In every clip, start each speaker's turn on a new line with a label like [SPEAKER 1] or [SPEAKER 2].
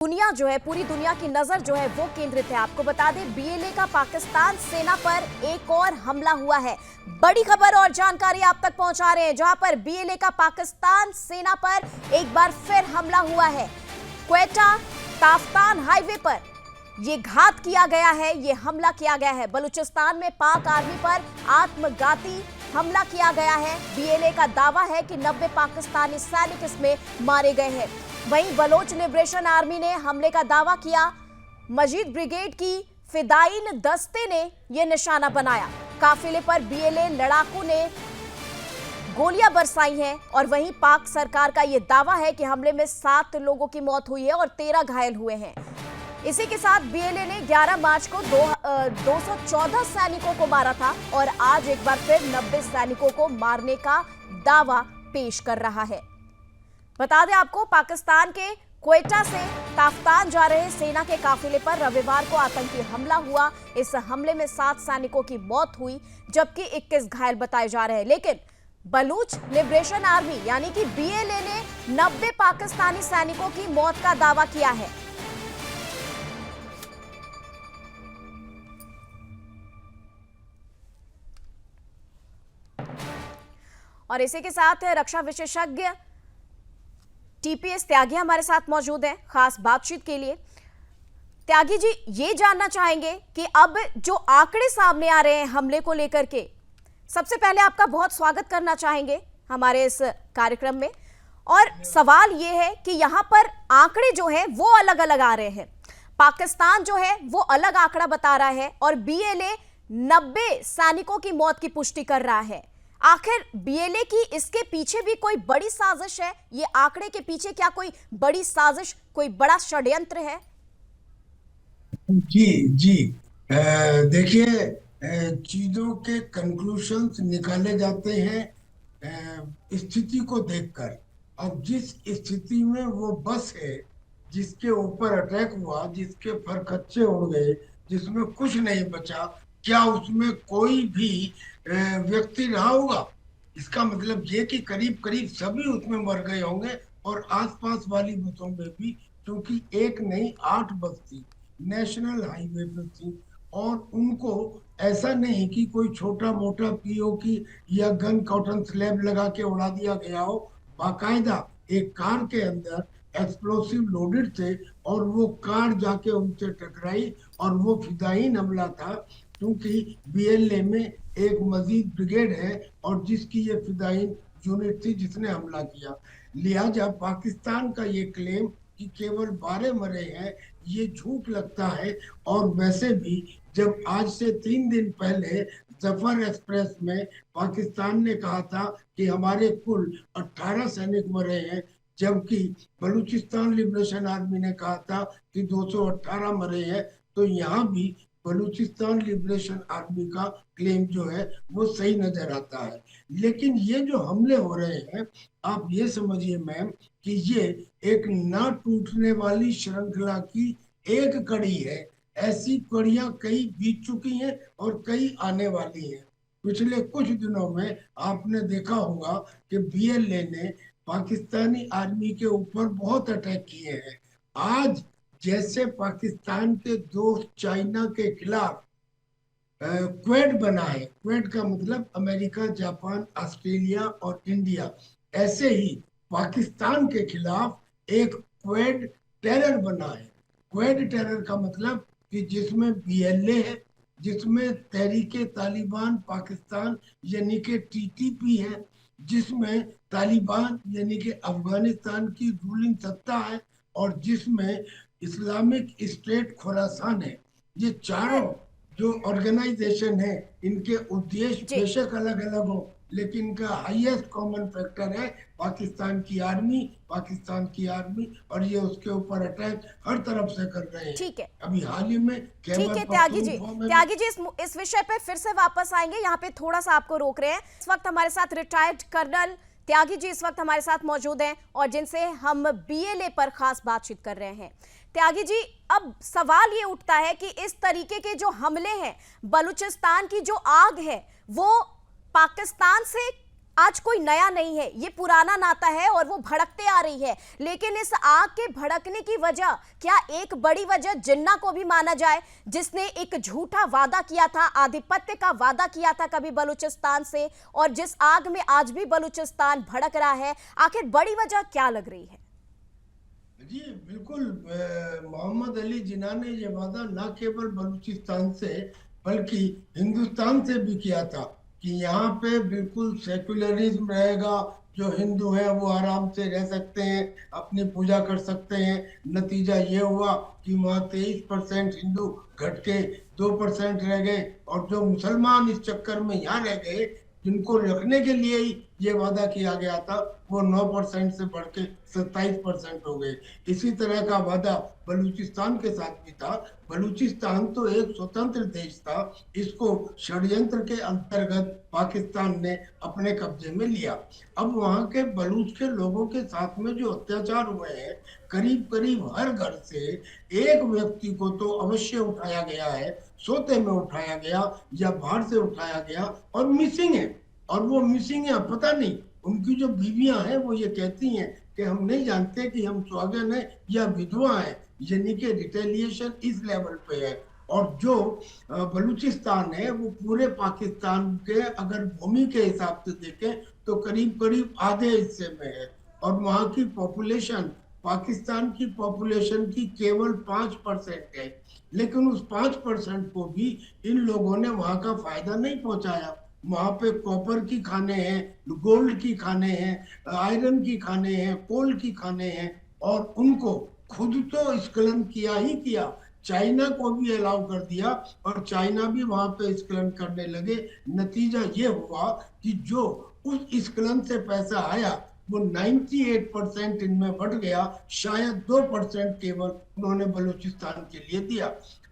[SPEAKER 1] दुनिया जो है, पूरी दुनिया की नजर जो है वो केंद्रित है। आपको बता दें, बीएलए का पाकिस्तान सेना पर एक और हमला हुआ है। बड़ी खबर और जानकारी आप तक पहुंचा रहे हैं, जहां पर बीएलए का पाकिस्तान सेना पर एक बार फिर हमला हुआ है। क्वेटा ताफ्तान हाईवे पर ये घात किया गया है, ये हमला किया गया है। बलूचिस्तान में पाक आर्मी पर आत्मघाती हमला किया गया है। बीएलए का दावा है कि 90 पाकिस्तानी सैनिक इसमें मारे गए हैं। वहीं बलोच लिबरेशन आर्मी ने हमले का दावा किया। मजीद ब्रिगेड की फिदायीन दस्ते ने यह निशाना बनाया। काफिले पर बीएलए लड़ाकू ने गोलियां बरसाई हैं और वहीं पाक सरकार का यह दावा है कि हमले में 7 लोगों की मौत हुई है और 13 घायल हुए हैं। इसी के साथ बीएलए ने 11 मार्च को 214 सैनिकों को मारा था और आज एक बार फिर 90 सैनिकों को मारने का दावा पेश कर रहा है। बता दें आपको, पाकिस्तान के क्वेटा से ताफ्तान जा रहे सेना के काफिले पर रविवार को आतंकी हमला हुआ। इस हमले में 7 सैनिकों की मौत हुई, जबकि 21 घायल बताए जा रहे हैं। लेकिन बलूच लिबरेशन आर्मी यानी कि बीएलए ने 90 पाकिस्तानी सैनिकों की मौत का दावा किया है। और इसी के साथ रक्षा विशेषज्ञ टीपीएस त्यागी हमारे साथ मौजूद हैं खास बातचीत के लिए। त्यागी जी, ये जानना चाहेंगे कि अब जो आंकड़े सामने आ रहे हैं हमले को लेकर के, सबसे पहले आपका बहुत स्वागत करना चाहेंगे हमारे इस कार्यक्रम में। और सवाल ये है कि यहां पर आंकड़े जो है वो अलग अलग आ रहे हैं। पाकिस्तान जो है वो अलग आंकड़ा बता रहा है और बीएलए 90 सैनिकों की मौत की पुष्टि कर रहा है। आखिर बीएलए की इसके पीछे भी कोई बड़ी साजिश है? ये आंकड़े के पीछे क्या कोई बड़ी साजिश, कोई बड़ा षड्यंत्र है?
[SPEAKER 2] जी जी, देखिए, चीजों के कंक्लूशंस निकाले जाते हैं स्थिति को देखकर। अब जिस स्थिति में वो बस है जिसके ऊपर अटैक हुआ, जिसके फरकच्चे उड़ गए, जिसमें कुछ नहीं बचा, क्या उसमें कोई भी व्यक्ति रहा होगा? इसका मतलब ये कि करीब करीब सभी उसमें मर गए होंगे। और आसपास वाली बसों में भी, क्योंकि एक नहीं 8 बस थी, नेशनल हाईवे पे थी। और उनको ऐसा नहीं कि कोई छोटा मोटा पीओकी या गन कॉटन स्लैब लगा के उड़ा दिया गया हो। बाकायदा एक कार के अंदर एक्सप्लोसिव लोडेड थे और वो कार जाके उनसे टकराई और वो फिदायीन हमला था। क्योंकि बीएलए में एक मजीद ब्रिगेड है और जिसकी ये फिदायीन यूनिट थी जिसने हमला किया। लिहाजा पाकिस्तान का ये क्लेम कि केवल 12 मरे हैं, ये झूठ लगता है। और वैसे भी जब आज से 3 दिन पहले जफर एक्सप्रेस में पाकिस्तान ने कहा था कि हमारे कुल 18 सैनिक मरे हैं, जबकि बलूचिस्तान लिबरेशन आर्मी ने कहा था कि 218 मरे हैं, तो यहाँ भी बलूचिस्तान लिबरेशन आर्मी का क्लेम जो है वो सही नजर आता है। लेकिन ये जो हमले हो रहे हैं, आप ये समझिए मैम कि ये एक ना टूटने वाली श्रृंखला की एक कड़ी है। ऐसी कड़ियां कई बीत चुकी हैं और कई आने वाली हैं। पिछले कुछ दिनों में आपने देखा होगा कि बीएलए ने पाकिस्तानी आर्मी के ऊपर बहुत अटैक किए हैं। आज जैसे पाकिस्तान के दोस्त चाइना के खिलाफ क्वेड बना है, क्वेड का मतलब अमेरिका, जापान, ऑस्ट्रेलिया और इंडिया, ऐसे ही पाकिस्तान के खिलाफ एक क्वेड टेरर बना है। क्वेड टेरर का मतलब कि जिसमें बीएलए है, जिसमें तहरीके तालिबान पाकिस्तान यानी कि टीटीपी है, जिसमें तालिबान यानी कि अफगानिस्तान की रूलिंग सत्ता है, और जिसमें इस्लामिक स्टेट खुरासान है। ये चारों जो ऑर्गेनाइजेशन है, इनके उद्देश्य बेशक अलग अलग हो, लेकिन इनका हाईएस्ट कॉमन फैक्टर है पाकिस्तान की आर्मी। पाकिस्तान की आर्मी और ये उसके ऊपर अटैक हर तरफ से कर रहे हैं।
[SPEAKER 1] ठीक है,
[SPEAKER 2] अभी हाल ही में
[SPEAKER 1] ठीक है त्यागी जी, इस विषय पे फिर से वापस आएंगे। यहाँ पे थोड़ा सा आपको रोक रहे हैं। इस वक्त हमारे साथ रिटायर्ड कर्नल त्यागी जी इस वक्त हमारे साथ मौजूद हैं और जिनसे हम बीएलए पर खास बातचीत कर रहे हैं। त्यागी जी, अब सवाल ये उठता है कि इस तरीके के जो हमले हैं, बलूचिस्तान की जो आग है वो पाकिस्तान से आज कोई नया नहीं है, ये पुराना नाता है और वो भड़कते आ रही है। लेकिन इस आग के भड़कने की वजह, क्या एक बड़ी वजह जिन्ना को भी माना जाए, जिसने एक झूठा वादा किया था, आधिपत्य का वादा किया था कभी बलूचिस्तान से, और जिस आग में आज भी बलूचिस्तान भड़क रहा है। आखिर बड़ी वजह क्या लग रही है?
[SPEAKER 2] जी बिल्कुल, मोहम्मद अली जिन्ना ने ये वादा न केवल बलूचिस्तान से बल्कि हिंदुस्तान से भी किया था कि यहाँ पे बिल्कुल सेक्युलरिज्म रहेगा, जो हिंदू हैं वो आराम से रह सकते हैं, अपनी पूजा कर सकते हैं। नतीजा ये हुआ कि वहाँ 23% हिंदू घट के 2% रह गए, और जो मुसलमान इस चक्कर में यहाँ रह गए, जिनको रखने के लिए ही ये वादा किया गया था, वो 9% से बढ़ के 27% हो गए। इसी तरह का वादा बलूचिस्तान के साथ भी था। बलूचिस्तान तो एक स्वतंत्र देश था, इसको षड्यंत्र के अंतर्गत पाकिस्तान ने अपने कब्जे में लिया। अब वहाँ के बलूच के लोगों के साथ में जो अत्याचार हुए हैं, करीब करीब हर घर से एक व्यक्ति को तो अवश्य उठाया गया है, सोते में उठाया गया या बाहर से उठाया गया, और मिसिंग है। और वो मिसिंग है, पता नहीं, उनकी जो बीवियां हैं वो ये कहती हैं कि हम नहीं जानते कि हम सुहागन है या विधवा है, यानी कि रिटेलिएशन इस लेवल पे है। और जो बलूचिस्तान है वो पूरे पाकिस्तान के अगर भूमि के हिसाब से देखें तो करीब करीब आधे हिस्से में है, और वहाँ की पॉपुलेशन पाकिस्तान की पॉपुलेशन की केवल 5% है। लेकिन उस 5% को भी इन लोगों ने वहाँ का फायदा नहीं पहुंचाया। वहाँ पे कॉपर की खाने हैं, गोल्ड की खाने हैं, आयरन की खाने हैं, कोल की खाने हैं, और उनको खुद तो स्खलन किया ही किया, चाइना को भी अलाउ कर दिया, और चाइना भी वहां पे स्खलन करने लगे। नतीजा ये हुआ कि जो उस स्खलन से पैसा आया वो 98% इनमें बढ़ गया, शायद 2% केवल उन्होंने बलूचिस्तान के लिए दिया।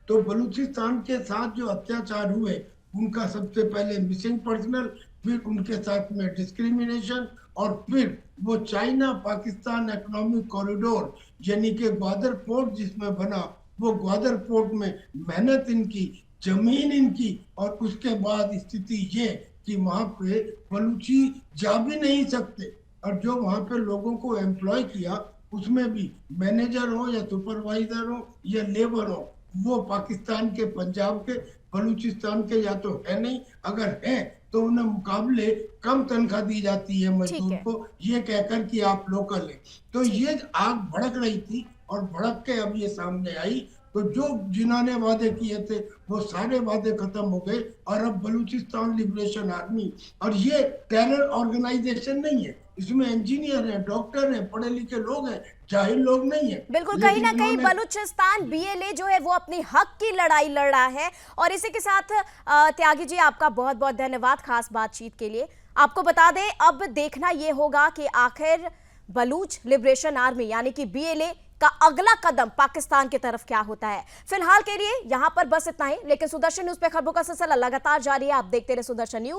[SPEAKER 2] तो बलूचिस्तान के साथ जो अत्याचार हुए, उनका सबसे पहले मिसिंग पर्सनल, फिर उनके साथ में डिस्क्रिमिनेशन, और फिर वो चाइना पाकिस्तान इकोनॉमिक कॉरिडोर यानी कि ग्वादर पोर्ट जिसमें बना, वो ग्वादर पोर्ट में मेहनत इनकी, जमीन इनकी, और उसके बाद स्थिति ये कि वहां पे बलूची जा भी नहीं सकते। और जो वहां पे लोगों को एम्प्लॉय किया, उसमें भी मैनेजर हो या सुपरवाइजर हो या लेबर हो, वो पाकिस्तान के, पंजाब के, बलूचिस्तान के या तो है नहीं, अगर है तो उन्हें मुकाबले कम तनख्वाह दी जाती है मजदूर को, ये कहकर कि आप लोकल है। तो ये आग भड़क रही थी, और भड़क के अब ये सामने आई। तो जो जिन्होंने वादे किए थे वो सारे वादे खत्म हो गए, और अब बलूचिस्तान लिबरेशन आर्मी, और ये टेरर ऑर्गेनाइजेशन नहीं है, इसमें इंजीनियर है, डॉक्टर है, पढ़े लिखे लोग हैं, जाहिल लोग नहीं है।
[SPEAKER 1] बिल्कुल, कहीं ना कहीं बलूचिस्तान बीएलए जो है वो अपनी हक की लड़ाई लड़ रहा है। और इसी के साथ त्यागी जी, आपका बहुत बहुत धन्यवाद खास बातचीत के लिए। आपको बता दें, अब देखना ये होगा कि आखिर बलूच लिबरेशन आर्मी यानी कि बीएलए का अगला कदम पाकिस्तान की तरफ क्या होता है। फिलहाल के लिए यहां पर बस इतना ही, लेकिन सुदर्शन न्यूज पे खबरों का सिलसिला लगातार जारी है। आप देखते रहे सुदर्शन न्यूज।